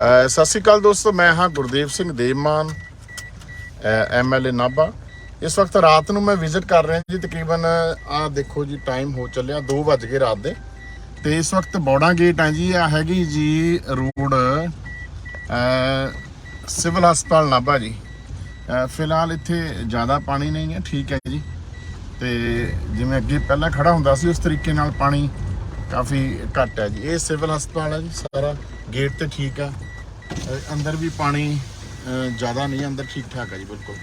ਸਤਿ ਸ਼੍ਰੀ ਅਕਾਲ ਦੋਸਤੋ, ਮੈਂ ਹਾਂ ਗੁਰਦੇਵ ਸਿੰਘ ਦੇਵਮਾਨ, MLA ਨਾਭਾ। ਇਸ ਵਕਤ ਰਾਤ ਨੂੰ ਮੈਂ ਵਿਜ਼ਿਟ ਕਰ ਰਿਹਾ ਜੀ। ਤਕਰੀਬਨ ਆਹ ਦੇਖੋ ਜੀ, ਟਾਈਮ ਹੋ ਚੱਲਿਆ 2 ਵੱਜ ਗਏ ਰਾਤ ਦੇ। ਤੇ ਇਸ ਵਕਤ ਬੌੜਾ ਗੇਟ ਹੈ ਜੀ। ਆ ਹੈਗੀ ਜੀ ਰੋਡ ਸਿਵਲ ਹਸਪਤਾਲ ਨਾਭਾ ਜੀ। ਫਿਲਹਾਲ ਇੱਥੇ ਜ਼ਿਆਦਾ ਪਾਣੀ ਨਹੀਂ ਹੈ, ਠੀਕ ਹੈ ਜੀ। ਤੇ ਜਿਵੇਂ ਅੱਗੇ ਪਹਿਲਾਂ ਖੜਾ ਹੁੰਦਾ ਸੀ ਉਸ ਤਰੀਕੇ ਨਾਲ ਪਾਣੀ ਕਾਫੀ ਘੱਟ ਹੈ ਜੀ। ਇਹ ਸਿਵਲ ਹਸਪਤਾਲ ਹੈ ਜੀ। ਸਾਰਾ ਗੇਟ ਤੇ ਠੀਕ ਆ, ਅੰਦਰ ਵੀ ਪਾਣੀ ਜ਼ਿਆਦਾ ਨਹੀਂ, ਅੰਦਰ ਠੀਕ ਠਾਕ ਹੈ ਜੀ ਬਿਲਕੁਲ।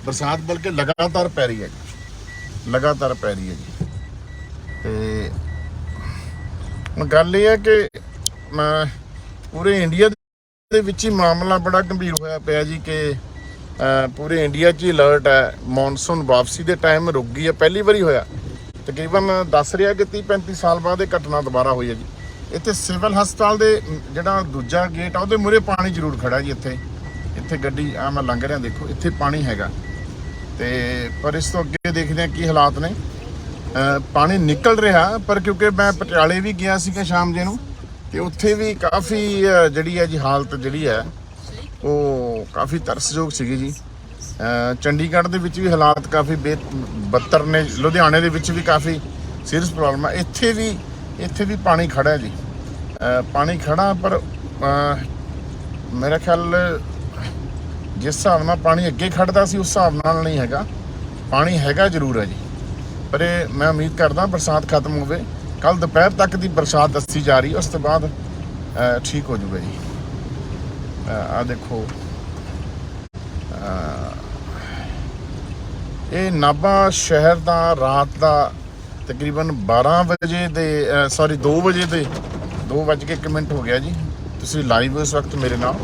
ਬਰਸਾਤ ਬਲਕਿ ਲਗਾਤਾਰ ਪੈ ਰਹੀ ਹੈ ਜੀ, ਲਗਾਤਾਰ ਪੈ ਰਹੀ ਹੈ ਜੀ। ਤੇ ਗੱਲ ਇਹ ਹੈ ਕਿ ਪੂਰੇ ਇੰਡੀਆ ਦੇ ਵਿੱਚ ਹੀ ਮਾਮਲਾ ਬੜਾ ਗੰਭੀਰ ਹੋਇਆ ਪਿਆ ਜੀ ਕਿ ਪੂਰੇ ਇੰਡੀਆ 'ਚ ਹੀ ਅਲਰਟ ਹੈ। ਮੌਨਸੂਨ ਵਾਪਸੀ ਦੇ ਟਾਈਮ ਰੁਕ ਗਈ ਹੈ, ਪਹਿਲੀ ਵਾਰੀ ਹੋਇਆ। ਤਕਰੀਬਨ ਦੱਸ ਰਿਹਾ ਕਿ 30-35 ਸਾਲ ਬਾਅਦ ਇਹ ਘਟਨਾ ਦੁਬਾਰਾ ਹੋਈ ਹੈ ਜੀ। ਇੱਥੇ ਸਿਵਲ ਹਸਪਤਾਲ ਦੇ ਜਿਹੜਾ ਦੂਜਾ ਗੇਟ ਆ ਉਹਦੇ ਮੂਹਰੇ ਪਾਣੀ ਜ਼ਰੂਰ ਖੜਾ ਜੀ। ਇੱਥੇ ਗੱਡੀ ਆ ਮੈਂ ਲੰਘ ਰਿਹਾ, ਦੇਖੋ ਇੱਥੇ ਪਾਣੀ ਹੈਗਾ। ਤੇ ਪਰ ਇਸ ਤੋਂ ਅੱਗੇ ਦੇਖਦੇ ਹਾਂ ਕੀ ਹਾਲਾਤ ਨੇ। ਪਾਣੀ ਨਿਕਲ ਰਿਹਾ, ਪਰ ਕਿਉਂਕਿ ਮੈਂ ਪਟਿਆਲੇ ਵੀ ਗਿਆ ਸੀਗਾ ਸ਼ਾਮ ਜੇ ਨੂੰ, ਤੇ ਉੱਥੇ ਵੀ ਕਾਫੀ ਜਿਹੜੀ ਹੈ ਜੀ ਹਾਲਤ ਜਿਹੜੀ ਹੈ ਉਹ ਕਾਫੀ ਤਰਸਯੋਗ ਸੀਗੀ ਜੀ। ਚੰਡੀਗੜ੍ਹ ਦੇ ਵਿੱਚ ਵੀ ਹਾਲਾਤ ਕਾਫੀ ਬੱਤਰ ਨੇ, ਲੁਧਿਆਣੇ ਦੇ ਵਿੱਚ ਵੀ ਕਾਫੀ ਸੀਰੀਅਸ ਪ੍ਰੋਬਲਮ ਹੈ। ਇੱਥੇ ਵੀ ਪਾਣੀ ਖੜਾ ਹੈ ਜੀ। ਪਾਣੀ ਖੜਾ, ਪਰ ਮੇਰਾ ਖਿਆਲ ਜਿਸ ਹਿਸਾਬ ਨਾਲ ਪਾਣੀ ਅੱਗੇ ਖੜਦਾ ਸੀ ਉਸ ਹਿਸਾਬ ਨਾਲ ਨਹੀਂ ਹੈਗਾ। ਪਾਣੀ ਹੈਗਾ ਜ਼ਰੂਰ ਹੈ ਜੀ, ਪਰ ਇਹ ਮੈਂ ਉਮੀਦ ਕਰਦਾ ਬਰਸਾਤ ਖਤਮ ਹੋਵੇ। ਕੱਲ ਦੁਪਹਿਰ ਤੱਕ ਦੀ ਬਰਸਾਤ ਦੱਸੀ ਜਾ ਰਹੀ, ਉਸ ਤੋਂ ਬਾਅਦ ਠੀਕ ਹੋ ਜਾਊਗਾ ਜੀ। ਆ ਦੇਖੋ, ਇਹ ਨਾਭਾ ਸ਼ਹਿਰ ਦਾ ਰਾਤ ਦਾ ਤਕਰੀਬਨ 12 ਵਜੇ ਦੇ 2 ਵਜੇ ਦੇ 2:01 ਹੋ ਗਿਆ ਜੀ। ਤੁਸੀਂ ਲਾਈਵ ਇਸ ਵਕਤ ਮੇਰੇ ਨਾਲ,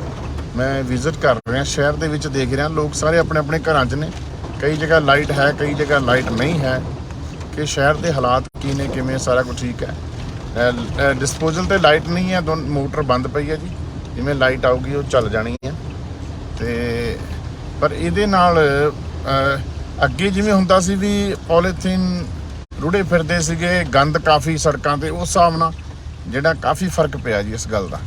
ਮੈਂ ਵਿਜ਼ਿਟ ਕਰ ਰਿਹਾ ਸ਼ਹਿਰ ਦੇ ਵਿੱਚ, ਦੇਖ ਰਿਹਾ ਲੋਕ ਸਾਰੇ ਆਪਣੇ ਆਪਣੇ ਘਰਾਂ 'ਚ ਨੇ। ਕਈ ਜਗ੍ਹਾ ਲਾਈਟ ਹੈ, ਕਈ ਜਗ੍ਹਾ ਲਾਈਟ ਨਹੀਂ ਹੈ, ਕਿ ਸ਼ਹਿਰ ਦੇ ਹਾਲਾਤ ਕੀ ਨੇ, ਕਿਵੇਂ ਸਾਰਾ ਕੁਝ ਠੀਕ ਹੈ। ਡਿਸਪੋਜ਼ਲ ਤੇ ਲਾਈਟ ਨਹੀਂ ਹੈ, ਮੋਟਰ ਬੰਦ ਪਈ ਹੈ ਜੀ। ਜਿਵੇਂ ਲਾਈਟ ਆਊਗੀ ਉਹ ਚੱਲ ਜਾਣੀ ਹੈ। ਤੇ ਪਰ ਇਹਦੇ ਨਾਲ ਅੱਗੇ ਜਿਵੇਂ ਹੁੰਦਾ ਸੀ ਵੀ ਪੋਲੀਥੀਨ ਰੁੜੇ ਫਿਰਦੇ ਸੀਗੇ, ਗੰਦ ਕਾਫੀ ਸੜਕਾਂ ਤੇ, ਉਸ ਹਿਸਾਬ ਨਾਲ ਜਿਹੜਾ ਕਾਫੀ ਫਰਕ ਪਿਆ ਜੀ ਇਸ ਗੱਲ ਦਾ।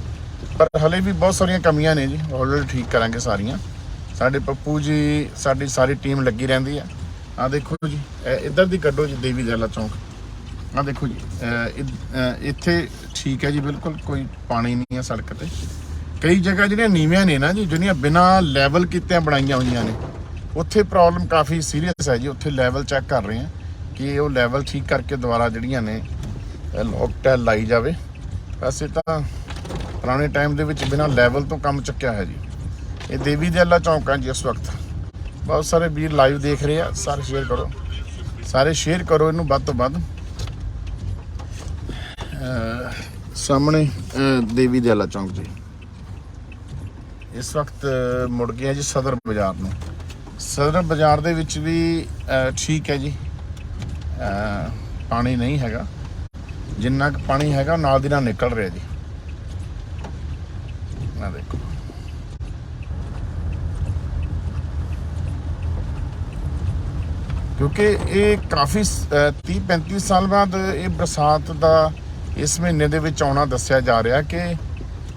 ਪਰ ਹਲੇ ਵੀ ਬਹੁਤ ਸਾਰੀਆਂ ਕਮੀਆਂ ਨੇ ਜੀ, ਹੌਲੀ ਠੀਕ ਕਰਾਂਗੇ ਸਾਰੀਆਂ। ਸਾਡੇ ਪੱਪੂ ਜੀ, ਸਾਡੀ ਸਾਰੀ ਟੀਮ ਲੱਗੀ ਰਹਿੰਦੀ ਆ। ਆਹ ਦੇਖੋ ਜੀ, ਇੱਧਰ ਦੀ ਕੱਢੋ ਜੀ ਦੇਵੀ ਦਿਆਲਾ ਚੌਂਕ। ਆਹ ਦੇਖੋ ਜੀ, ਇੱਥੇ ਠੀਕ ਹੈ ਜੀ ਬਿਲਕੁਲ, ਕੋਈ ਪਾਣੀ ਨਹੀਂ ਹੈ ਸੜਕ ਤੇ। ਕਈ ਜਗ੍ਹਾ ਜਿਹੜੀਆਂ ਨੀਵੀਆਂ ਨੇ ਨਾ ਜੀ, ਜਿਹੜੀਆਂ ਬਿਨਾਂ ਲੈਵਲ ਕੀਤਿਆਂ ਬਣਾਈਆਂ ਹੋਈਆਂ ਨੇ, ਉੱਥੇ ਪ੍ਰੋਬਲਮ ਕਾਫੀ ਸੀਰੀਅਸ ਹੈ ਜੀ। ਉੱਥੇ ਲੈਵਲ ਚੈੱਕ ਕਰ ਰਹੇ ਹਾਂ ਕਿ ਉਹ ਲੈਵਲ ਠੀਕ ਕਰਕੇ ਦੁਬਾਰਾ ਜਿਹੜੀਆਂ ਨੇ ਲੋਕ ਟੈਲ ਲਾਈ ਜਾਵੇ। ਵੈਸੇ ਤਾਂ ਪੁਰਾਣੇ ਟਾਈਮ ਦੇ ਵਿੱਚ ਬਿਨਾਂ ਲੈਵਲ ਤੋਂ ਕੰਮ ਚੱਕਿਆ ਹੈ ਜੀ। ਇਹ ਦੇਵੀ ਦਿਆਲਾ ਚੌਂਕ ਹੈ ਜੀ ਇਸ ਵਕਤ। ਬਹੁਤ ਸਾਰੇ ਵੀਰ ਲਾਈਵ ਦੇਖ ਰਹੇ ਆ, ਸਾਰੇ ਸ਼ੇਅਰ ਕਰੋ, ਸਾਰੇ ਸ਼ੇਅਰ ਕਰੋ ਇਹਨੂੰ ਵੱਧ ਤੋਂ ਵੱਧ। ਸਾਹਮਣੇ ਦੇਵੀ ਦਿਆਲਾ ਚੌਂਕ ਜੀ। ਇਸ ਵਕਤ ਮੁੜ ਗਿਆ ਜੀ ਸਦਰ ਬਾਜ਼ਾਰ ਨੂੰ। ਸਦਰ ਬਾਜ਼ਾਰ ਦੇ ਵਿੱਚ ਵੀ ਠੀਕ ਹੈ ਜੀ, ਪਾਣੀ ਨਹੀਂ ਹੈਗਾ। ਜਿੰਨਾ ਕੁ ਪਾਣੀ ਹੈਗਾ ਨਾਲ ਦੀ ਨਾਲ ਨਿਕਲ ਰਿਹਾ ਜੀ। ਆ ਦੇਖੋ, ਕਿਉਂਕਿ ਇਹ ਕਾਫੀ 30-35 ਸਾਲ ਬਾਅਦ ਇਹ ਬਰਸਾਤ ਦਾ ਇਸ ਮਹੀਨੇ ਦੇ ਵਿੱਚ ਆਉਣਾ ਦੱਸਿਆ ਜਾ ਰਿਹਾ ਕਿ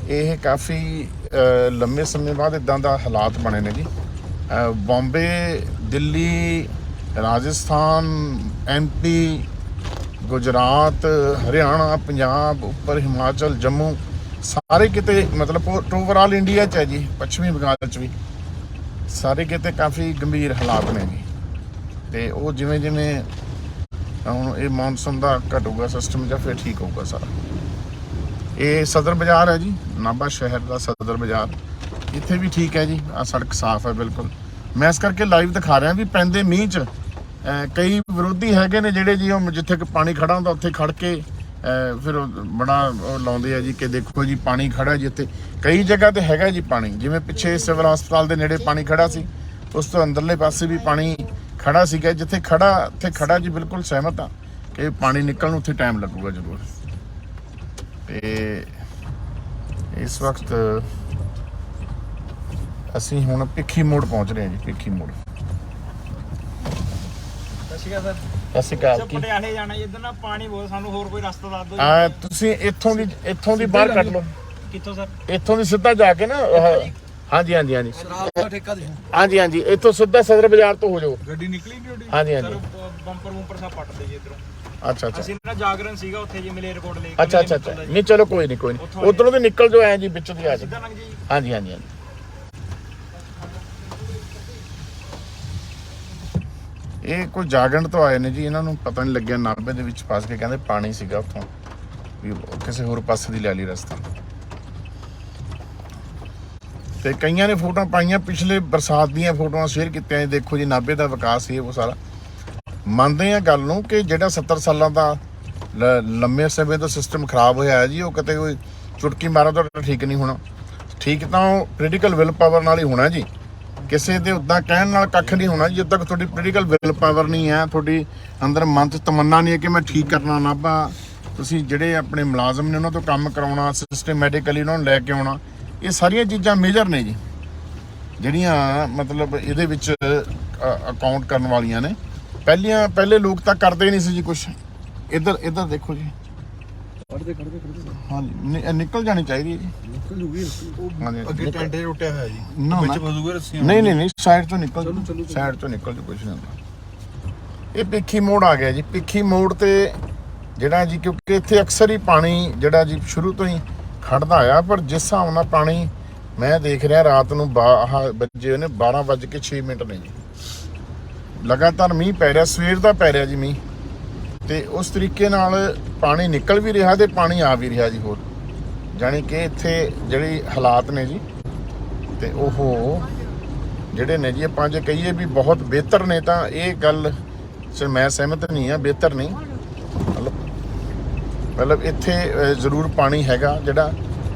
ਇਹ ਕਾਫੀ ਲੰਮੇ ਸਮੇਂ ਬਾਅਦ ਇਦਾਂ ਦਾ ਹਾਲਾਤ ਬਣੇ ਨੇ ਜੀ। ਬੰਬੇ, ਦਿੱਲੀ, ਰਾਜਸਥਾਨ, MP, ਗੁਜਰਾਤ, ਹਰਿਆਣਾ, ਪੰਜਾਬ, ਉੱਪਰ ਹਿਮਾਚਲ, ਜੰਮੂ, ਸਾਰੇ ਕਿਤੇ, ਮਤਲਬ ਓਵਰਆਲ ਇੰਡੀਆ 'ਚ ਹੈ ਜੀ, ਪੱਛਮੀ ਬੰਗਾਲ 'ਚ ਵੀ ਸਾਰੇ ਕਿਤੇ ਕਾਫੀ ਗੰਭੀਰ ਹਾਲਾਤ ਨੇ ਜੀ। ਤੇ ਉਹ ਜਿਵੇਂ ਜਿਵੇਂ ਹੁਣ ਇਹ ਮੌਨਸੂਨ ਦਾ ਘਟੂਗਾ ਸਿਸਟਮ ਜਾਂ ਫਿਰ ਠੀਕ ਹੋਊਗਾ ਸਾਰਾ। ਇਹ ਸਦਰ ਬਾਜ਼ਾਰ ਹੈ ਜੀ, ਨਾਭਾ ਸ਼ਹਿਰ ਦਾ ਸਦਰ ਬਾਜ਼ਾਰ। ਇੱਥੇ ਵੀ ਠੀਕ ਹੈ ਜੀ, ਆਹ ਸੜਕ ਸਾਫ਼ ਹੈ ਬਿਲਕੁਲ। ਮੈਂ ਇਸ ਕਰਕੇ ਲਾਈਵ ਦਿਖਾ ਰਿਹਾ ਵੀ ਪੈਂਦੇ ਮੀਂਹ 'ਚ ਕਈ ਵਿਰੋਧੀ ਹੈਗੇ ਨੇ ਜਿਹੜੇ ਜੀ, ਉਹ ਜਿੱਥੇ ਪਾਣੀ ਖੜਾ ਹੁੰਦਾ ਉੱਥੇ ਖੜ ਕੇ ਫਿਰ ਬੜਾ ਉਹ ਲਾਉਂਦੇ ਆ ਜੀ ਕਿ ਦੇਖੋ ਜੀ ਪਾਣੀ ਖੜਾ ਜੀ। ਇੱਥੇ ਕਈ ਜਗ੍ਹਾ ਤੇ ਹੈਗਾ ਜੀ ਪਾਣੀ, ਜਿਵੇਂ ਪਿੱਛੇ ਸਿਵਲ ਹਸਪਤਾਲ ਦੇ ਨੇੜੇ ਪਾਣੀ ਖੜਾ ਸੀ, ਉਸ ਤੋਂ ਅੰਦਰਲੇ ਪਾਸੇ ਵੀ ਪਾਣੀ ਖੜਾ ਸੀਗਾ। ਜਿੱਥੇ ਖੜਾ ਉੱਥੇ ਖੜਾ ਜੀ, ਬਿਲਕੁਲ ਸਹਿਮਤ ਹਾਂ ਕਿ ਪਾਣੀ ਨਿਕਲਣ ਨੂੰ ਉੱਥੇ ਟਾਈਮ ਲੱਗੂਗਾ ਜ਼ਰੂਰ। ਤੇ ਇਸ ਵਕਤ ਅਸੀਂ ਹੁਣ ਭਿੱਖੀ ਮੋੜ ਪਹੁੰਚ ਰਹੇ ਹਾਂ ਜੀ। ਭਿੱਖੀ ਮੋੜ, ਸਤਿ ਸ਼੍ਰੀ ਅਕਾਲ। ਪਟਿਆਲੇ ਜਾਣਾ, ਇੱਧਰ ਨਾ ਪਾਣੀ ਬਹੁਤ, ਸਾਨੂੰ ਹੋਰ ਕੋਈ ਰਸਤਾ ਦੱਸ ਦਿਓ। ਤੁਸੀਂ ਇੱਥੋਂ ਦੀ ਬਾਹਰ ਕੱਢ ਲਓ, ਕਿੱਥੋਂ ਸਰ? ਇੱਥੋਂ ਦੀ ਸਿੱਧਾ ਜਾ ਕੇ ਨਾ ਹਾਂਜੀ ਹਾਂਜੀ ਹਾਂਜੀ ਸ਼ਰਾਬ ਦਾ ਠੇਕਾ ਦੇ ਹਾਂਜੀ ਹਾਂਜੀ ਇੱਥੋਂ ਸਿੱਧਾ ਸਦਰ ਬਾਜ਼ਾਰ ਤੋਂ ਹੋ ਜਾਓ। ਗੱਡੀ ਨਿਕਲੀ ਨਹੀਂ ਉਹਦੀ? ਹਾਂਜੀ ਹਾਂਜੀ ਬੰਪਰ ਸਭ ਪੱਟਦੇ ਜੀ ਇਧਰੋਂ। ਅੱਛਾ ਅੱਛਾ ਅਸੀਂ ਨਾ ਜਾਗਰਣ ਸੀਗਾ ਉੱਥੇ ਜੀ ਮਿਲੇ ਰਿਕਾਰਡ ਲੈ ਅੱਛਾ ਅੱਛਾ ਅੱਛਾ ਨਹੀਂ ਚਲੋ ਕੋਈ ਨਹੀਂ ਉਧਰੋਂ ਤੇ ਨਿਕਲ ਜੋ ਐ ਜੀ ਵਿੱਚੋਂ ਦੀ ਆ ਜੀ। ਸਿੱਧਾ ਲੰਘ ਜੀ। ਹਾਂਜੀ ਹਾਂਜੀ ਹਾਂਜੀ ਇਹ ਕੋਈ ਜਾਗਰਣ ਤੋਂ ਆਏ ਨੇ ਜੀ। ਇਹਨਾਂ ਨੂੰ ਪਤਾ ਨਹੀਂ ਲੱਗਿਆ ਨਾਭੇ ਦੇ ਵਿੱਚ ਫਸ ਕੇ ਕਹਿੰਦੇ ਪਾਣੀ ਸੀਗਾ ਉੱਥੋਂ ਵੀ ਕਿਸੇ ਹੋਰ ਪਾਸੇ ਦੀ ਲੈ ਲਈ ਰਸਤਾ। ਤੇ ਕਈਆਂ ਨੇ ਫੋਟੋਆਂ ਪਾਈਆਂ ਪਿਛਲੇ ਬਰਸਾਤ ਦੀਆਂ ਫੋਟੋਆਂ ਸ਼ੇਅਰ ਕੀਤੀਆਂ। ਦੇਖੋ ਜੀ ਨਾਭੇ ਦਾ ਵਿਕਾਸ ਇਹ ਉਹ ਸਾਰਾ ਮੰਨਦੇ ਆ ਗੱਲ ਨੂੰ ਕਿ ਜਿਹੜਾ 70 ਸਾਲਾਂ ਦਾ ਲੰਮੇ ਸਮੇਂ ਤੋਂ ਸਿਸਟਮ ਖਰਾਬ ਹੋਇਆ ਹੈ ਜੀ ਉਹ ਕਿਤੇ ਕੋਈ ਚੁਟਕੀ ਮਾਰਾ ਤਾਂ ਠੀਕ ਨਹੀਂ ਹੋਣਾ। ਠੀਕ ਤਾਂ ਉਹ ਪੋਲੀਟੀਕਲ ਵਿਲ ਪਾਵਰ ਨਾਲ ਹੀ ਹੋਣਾ ਜੀ। ਕਿਸੇ ਦੇ ਉੱਦਾਂ ਕਹਿਣ ਨਾਲ ਕੱਖ ਨਹੀਂ ਹੋਣਾ ਜਦੋਂ ਤੱਕ ਤੁਹਾਡੀ ਪੋਲੀਟੀਕਲ ਵਿਲ ਪਾਵਰ ਨਹੀਂ ਹੈ, ਤੁਹਾਡੀ ਅੰਦਰ ਮਨ 'ਚ ਤਮੰਨਾ ਨਹੀਂ ਹੈ ਕਿ ਮੈਂ ਠੀਕ ਕਰਨਾ ਨਾਭਾ। ਤੁਸੀਂ ਜਿਹੜੇ ਆਪਣੇ ਮੁਲਾਜ਼ਮ ਨੇ ਉਹਨਾਂ ਤੋਂ ਕੰਮ ਕਰਾਉਣਾ, ਸਿਸਟਮੈਟਿਕਲੀ ਉਹਨਾਂ ਨੂੰ ਲੈ ਕੇ ਆਉਣਾ, ਇਹ ਸਾਰੀਆਂ ਚੀਜ਼ਾਂ ਮੇਜਰ ਨੇ ਜੀ ਜਿਹੜੀਆਂ ਮਤਲਬ ਇਹਦੇ ਵਿੱਚ ਅਕਾਊਂਟ ਕਰਨ ਵਾਲੀਆਂ ਨੇ। ਪਹਿਲੇ ਲੋਕ ਤਾਂ ਕਰਦੇ ਹੀ ਨਹੀਂ ਸੀ ਜੀ ਕੁਛ। ਇੱਧਰ ਦੇਖੋ ਜੀ ਹਾਂਜੀ ਨਿਕਲ ਜਾਣੀ ਚਾਹੀਦੀ ਹੈ ਜੀ। ਨਿਕਲ ਜੂਗੀ ਅੱਗੇ ਟੈਂਡੇ ਟੁੱਟਿਆ ਹੋਇਆ ਜੀ ਵਿੱਚ ਵਜੂਗੇ ਰੱਸੀਆਂ। ਨਹੀਂ ਸਾਈਡ ਤੋਂ ਨਿਕਲ ਜੂ ਸਾਈਡ ਤੋਂ ਨਿਕਲ ਜੂ ਕੁਛ ਨਹੀਂ ਹੁੰਦਾ। ਇਹ ਪਿੱਖੀ ਮੋੜ ਆ ਗਿਆ ਜੀ। ਪਿੱਖੀ ਮੋੜ ਤੇ ਜਿਹੜਾ ਜੀ ਕਿਉਂਕਿ ਇੱਥੇ ਅਕਸਰ ਹੀ ਪਾਣੀ ਜਿਹੜਾ ਜੀ ਸ਼ੁਰੂ ਤੋਂ ਹੀ ਖੜਦਾ ਆ, ਪਰ ਜਿਸ ਹਿਸਾਬ ਨਾਲ ਪਾਣੀ ਮੈਂ ਦੇਖ ਰਿਹਾ ਰਾਤ ਨੂੰ ਵੱਜੇ ਨੇ 12:06 ਨੇ ਜੀ। ਲਗਾਤਾਰ ਮੀਂਹ ਪੈ ਰਿਹਾ, ਸਵੇਰ ਦਾ ਪੈ ਰਿਹਾ ਜੀ ਮੀਂਹ, ਤੇ ਉਸ ਤਰੀਕੇ ਨਾਲ ਪਾਣੀ ਨਿਕਲ ਵੀ ਰਿਹਾ ਤੇ ਪਾਣੀ ਆ ਵੀ ਰਿਹਾ ਜੀ ਹੋਰ। ਜਾਣੀ ਕਿ ਇੱਥੇ ਜਿਹੜੀ ਹਾਲਾਤ ਨੇ ਜੀ ਤੇ ਉਹ ਜਿਹੜੇ ਨੇ ਜੀ ਆਪਾਂ ਜੇ ਕਹੀਏ ਵੀ ਬਹੁਤ ਬਿਹਤਰ ਨੇ ਤਾਂ ਇਹ ਗੱਲ 'ਚ ਮੈਂ ਸਹਿਮਤ ਨਹੀਂ ਆ। ਬਿਹਤਰ ਨਹੀਂ ਮਤਲਬ ਇੱਥੇ ਜ਼ਰੂਰ ਪਾਣੀ ਹੈਗਾ, ਜਿਹੜਾ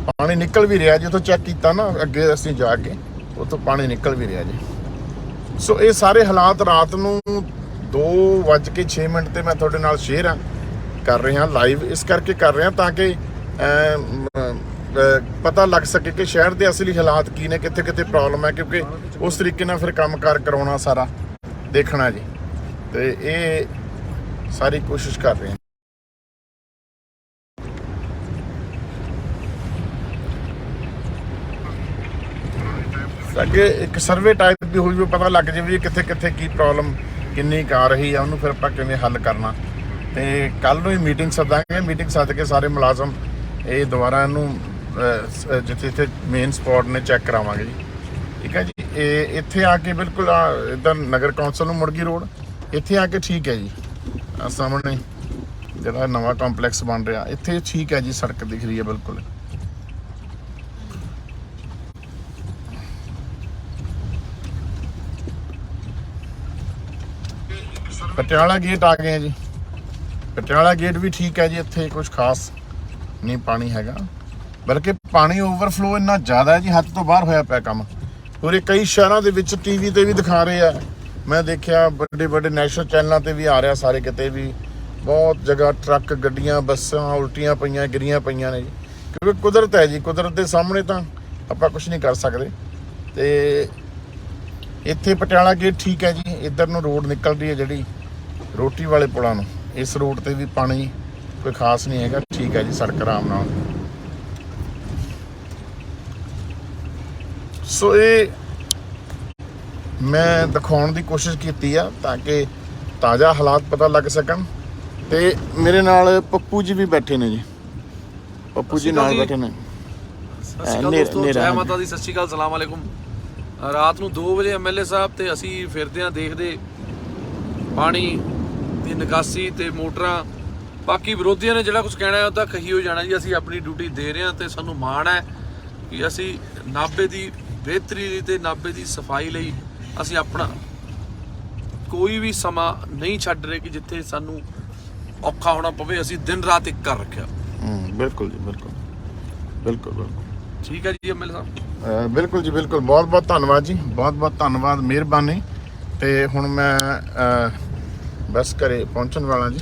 ਪਾਣੀ ਨਿਕਲ ਵੀ ਰਿਹਾ ਜੀ। ਉੱਥੋਂ ਚੈੱਕ ਕੀਤਾ ਨਾ ਅੱਗੇ ਅਸੀਂ ਜਾ ਕੇ, ਉੱਥੋਂ ਪਾਣੀ ਨਿਕਲ ਵੀ ਰਿਹਾ ਜੀ। ਸੋ ਇਹ ਸਾਰੇ ਹਾਲਾਤ ਰਾਤ ਨੂੰ 2:06 ਤੇ ਮੈਂ ਤੁਹਾਡੇ ਨਾਲ ਸ਼ੇਅਰ ਕਰ ਰਿਹਾ ਲਾਈਵ। ਇਸ ਕਰਕੇ ਕਰ ਰਿਹਾ ਤਾਂ ਕਿ ਪਤਾ ਲੱਗ ਸਕੇ ਕਿ ਸ਼ਹਿਰ ਦੇ ਅਸਲੀ ਹਾਲਾਤ ਕੀ ਨੇ, ਕਿੱਥੇ ਕਿੱਥੇ ਪ੍ਰੋਬਲਮ ਹੈ, ਕਿਉਂਕਿ ਉਸ ਤਰੀਕੇ ਨਾਲ ਫਿਰ ਕੰਮਕਾਰ ਕਰਾਉਣਾ ਸਾਰਾ ਦੇਖਣਾ ਜੀ। ਤੇ ਇਹ ਸਾਰੀ ਕੋਸ਼ਿਸ਼ ਕਰ ਰਹੇ ਹਾਂ। ਅੱਗੇ ਇੱਕ ਸਰਵੇ ਟਾਈਪ ਵੀ ਹੋਈ ਵੀ ਪਤਾ ਲੱਗ ਜਾਵੇ ਵੀ ਕਿੱਥੇ ਕਿੱਥੇ ਕੀ ਪ੍ਰੋਬਲਮ ਕਿੰਨੀ ਕੁ ਆ ਰਹੀ ਆ, ਉਹਨੂੰ ਫਿਰ ਆਪਾਂ ਕਿਵੇਂ ਹੱਲ ਕਰਨਾ। ਤੇ ਕੱਲ ਨੂੰ ਹੀ ਮੀਟਿੰਗ ਸੱਦਾਂਗੇ। ਮੀਟਿੰਗ ਸੱਦ ਕੇ ਸਾਰੇ ਮੁਲਾਜ਼ਮ ਇਹ ਦੁਬਾਰਾ ਇਹਨੂੰ ਜਿੱਥੇ ਮੇਨ ਸਪੌਟ ਨੇ ਚੈੱਕ ਕਰਾਵਾਂਗੇ ਜੀ। ਠੀਕ ਹੈ ਜੀ। ਇਹ ਇੱਥੇ ਆ ਕੇ ਬਿਲਕੁਲ ਇੱਧਰ ਨਗਰ ਕੌਂਸਲ ਨੂੰ ਮੁੜਗੀ ਰੋਡ ਇੱਥੇ ਆ ਕੇ ਠੀਕ ਹੈ ਜੀ। ਸਾਹਮਣੇ ਜਿਹੜਾ ਨਵਾਂ ਕੰਪਲੈਕਸ ਬਣ ਰਿਹਾ ਇੱਥੇ ਠੀਕ ਹੈ ਜੀ, ਸੜਕ ਦਿਖ ਰਹੀ ਹੈ ਬਿਲਕੁਲ। ਪਟਿਆਲਾ ਗੇਟ ਆ ਗਏ ਜੀ। ਪਟਿਆਲਾ ਗੇਟ ਵੀ ਠੀਕ ਹੈ ਜੀ। ਇੱਥੇ ਕੁਝ ਖਾਸ ਨਹੀਂ ਪਾਣੀ ਹੈਗਾ, ਬਲਕਿ ਪਾਣੀ ਓਵਰਫਲੋ ਇੰਨਾ ਜ਼ਿਆਦਾ ਹੈ ਜੀ, ਹੱਦ ਤੋਂ ਬਾਹਰ ਹੋਇਆ ਪਿਆ ਕੰਮ। ਪੂਰੇ ਕਈ ਸ਼ਹਿਰਾਂ ਦੇ ਵਿੱਚ ਟੀਵੀ ਤੇ ਵੀ ਦਿਖਾ ਰਹੇ ਆ, ਮੈਂ ਦੇਖਿਆ ਵੱਡੇ ਨੈਸ਼ਨਲ ਚੈਨਲਾਂ ਤੇ ਵੀ ਆ ਰਿਹਾ, ਸਾਰੇ ਕਿਤੇ ਵੀ ਬਹੁਤ ਜਗ੍ਹਾ ਟਰੱਕ ਗੱਡੀਆਂ ਬੱਸਾਂ ਉਲਟੀਆਂ ਪਈਆਂ ਗਿਰੀਆਂ ਪਈਆਂ ਨੇ ਜੀ। ਕਿਉਂਕਿ ਕੁਦਰਤ ਹੈ ਜੀ, ਕੁਦਰਤ ਦੇ ਸਾਹਮਣੇ ਤਾਂ ਆਪਾਂ ਕੁਝ ਨਹੀਂ ਕਰ ਸਕਦੇ। ਤੇ ਇੱਥੇ ਪਟਿਆਲਾ ਗੇਟ ਠੀਕ ਹੈ ਜੀ। ਇੱਧਰ ਨੂੰ ਰੋਡ ਨਿਕਲ ਰਹੀ ਹੈ ਜਿਹੜੀ ਰੋਟੀ ਵਾਲੇ ਪੁਲਾਂ ਨੂੰ, ਇਸ ਰੋਡ ਤੇ ਵੀ ਪਾਣੀ ਕੋਈ ਖਾਸ ਨਹੀਂ ਹੈਗਾ, ਠੀਕ ਹੈ ਜੀ, ਸੜਕ ਆਰਾਮ ਨਾਲ। ਸੋ ਇਹ ਮੈਂ ਦਿਖਾਉਣ ਦੀ ਕੋਸ਼ਿਸ਼ ਕੀਤੀ ਆ ਤਾਂ ਕਿ ਤਾਜ਼ਾ ਹਾਲਾਤ ਪਤਾ ਲੱਗ ਸਕਣ। ਤੇ ਮੇਰੇ ਨਾਲ ਪੱਪੂ ਜੀ ਵੀ ਬੈਠੇ ਨੇ ਜੀ। ਪੱਪੂ ਜੀ ਨਾਲ ਬੈਠੇ ਨੇ। ਸਤਿ ਸ਼੍ਰੀ ਅਕਾਲ ਦੋਸਤੋ, ਜੈ ਮਾਤਾ ਦੀ, ਸਤਿ ਸ਼੍ਰੀ ਅਕਾਲ, ਸਲਾਮ ਅਲੈਕੁਮ। ਰਾਤ ਨੂੰ 2 ਵਜੇ ਐਮਐਲਏ ਸਾਹਿਬ ਤੇ ਅਸੀਂ ਫਿਰਦੇ ਹਾਂ, ਦੇਖਦੇ ਪਾਣੀ ਦੀ ਨਿਕਾਸੀ ਤੇ ਮੋਟਰਾਂ। ਬਾਕੀ ਵਿਰੋਧੀਆਂ ਨੇ ਜਿਹੜਾ ਕੁਝ ਕਹਿਣਾ ਹੈ ਉਹ ਤਾਂ ਕਹੀ ਹੋ ਜਾਣਾ ਜੀ। ਅਸੀਂ ਆਪਣੀ ਡਿਊਟੀ ਦੇ ਰਹੇ ਹਾਂ ਤੇ ਸਾਨੂੰ ਮਾਣ ਹੈ ਕਿ ਅਸੀਂ ਨਾਭੇ ਦੀ ਬਿਹਤਰੀ ਲਈ ਤੇ ਨਾਭੇ ਦੀ ਸਫਾਈ ਲਈ ਅਸੀਂ ਆਪਣਾ ਕੋਈ ਵੀ ਸਮਾਂ ਨਹੀਂ ਛੱਡ ਰਹੇ ਕਿ ਜਿੱਥੇ ਸਾਨੂੰ ਔਖਾ ਹੋਣਾ ਪਵੇ। ਅਸੀਂ ਦਿਨ ਰਾਤ ਇੱਕ ਕਰ ਰੱਖਿਆ। ਬਿਲਕੁਲ ਜੀ, ਬਿਲਕੁਲ ਠੀਕ ਹੈ ਜੀ ਐਮਐਲਏ ਸਾਹਿਬ। ਬਿਲਕੁਲ ਜੀ, ਬਿਲਕੁਲ। ਬਹੁਤ ਬਹੁਤ ਧੰਨਵਾਦ ਜੀ, ਬਹੁਤ ਬਹੁਤ ਧੰਨਵਾਦ, ਮਿਹਰਬਾਨੀ। ਤੇ ਹੁਣ ਮੈਂ ਬਸ ਘਰੇ ਪਹੁੰਚਣ ਵਾਲਾ ਜੀ।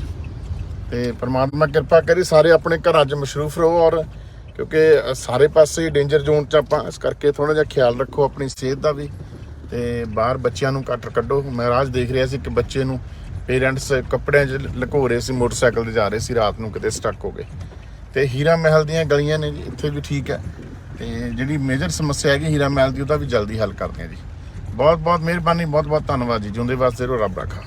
ਤੇ ਪਰਮਾਤਮਾ ਕਿਰਪਾ ਕਰੇ ਸਾਰੇ ਆਪਣੇ ਘਰਾਂ 'ਚ ਮਸ਼ਰੂਫ ਰਹੋ, ਔਰ ਕਿਉਂਕਿ ਸਾਰੇ ਪਾਸੇ ਡੇਂਜਰ ਜ਼ੋਨ 'ਚ ਆਪਾਂ, ਇਸ ਕਰਕੇ ਥੋੜ੍ਹਾ ਜਿਹਾ ਖਿਆਲ ਰੱਖੋ ਆਪਣੀ ਸਿਹਤ ਦਾ ਵੀ। ਤੇ ਬਾਹਰ ਬੱਚਿਆਂ ਨੂੰ ਘੱਟ ਕੱਢੋ। ਮੈਂ ਰਾਜ ਦੇਖ ਰਿਹਾ ਸੀ ਕਿ ਬੱਚੇ ਨੂੰ ਪੇਰੈਂਟਸ ਕੱਪੜਿਆਂ 'ਚ ਲੁਕੋ ਰਹੇ ਸੀ, ਮੋਟਰਸਾਈਕਲ ਤੇ ਜਾ ਰਹੇ ਸੀ, ਰਾਤ ਨੂੰ ਕਿਤੇ ਸਟਕ ਹੋ ਗਏ। ਤੇ ਹੀਰਾ ਮਹਿਲ ਦੀਆਂ ਗਲੀਆਂ ਨੇ ਜੀ, ਇੱਥੇ ਵੀ ਠੀਕ ਹੈ। ਤੇ ਜਿਹੜੀ ਮੇਜਰ ਸਮੱਸਿਆ ਹੈਗੀ ਹੀਰਾ ਮਹਿਲ ਦੀ ਉਹਦਾ ਵੀ ਜਲਦੀ ਹੱਲ ਕਰਦੇ ਹਾਂ ਜੀ। ਬਹੁਤ ਬਹੁਤ ਮਿਹਰਬਾਨੀ, ਬਹੁਤ ਬਹੁਤ ਧੰਨਵਾਦ ਜੀ। ਜਿਉਂਦੇ ਵਾਸਤੇ ਰਹੋ, ਰੱਬ ਰਾਖਾ।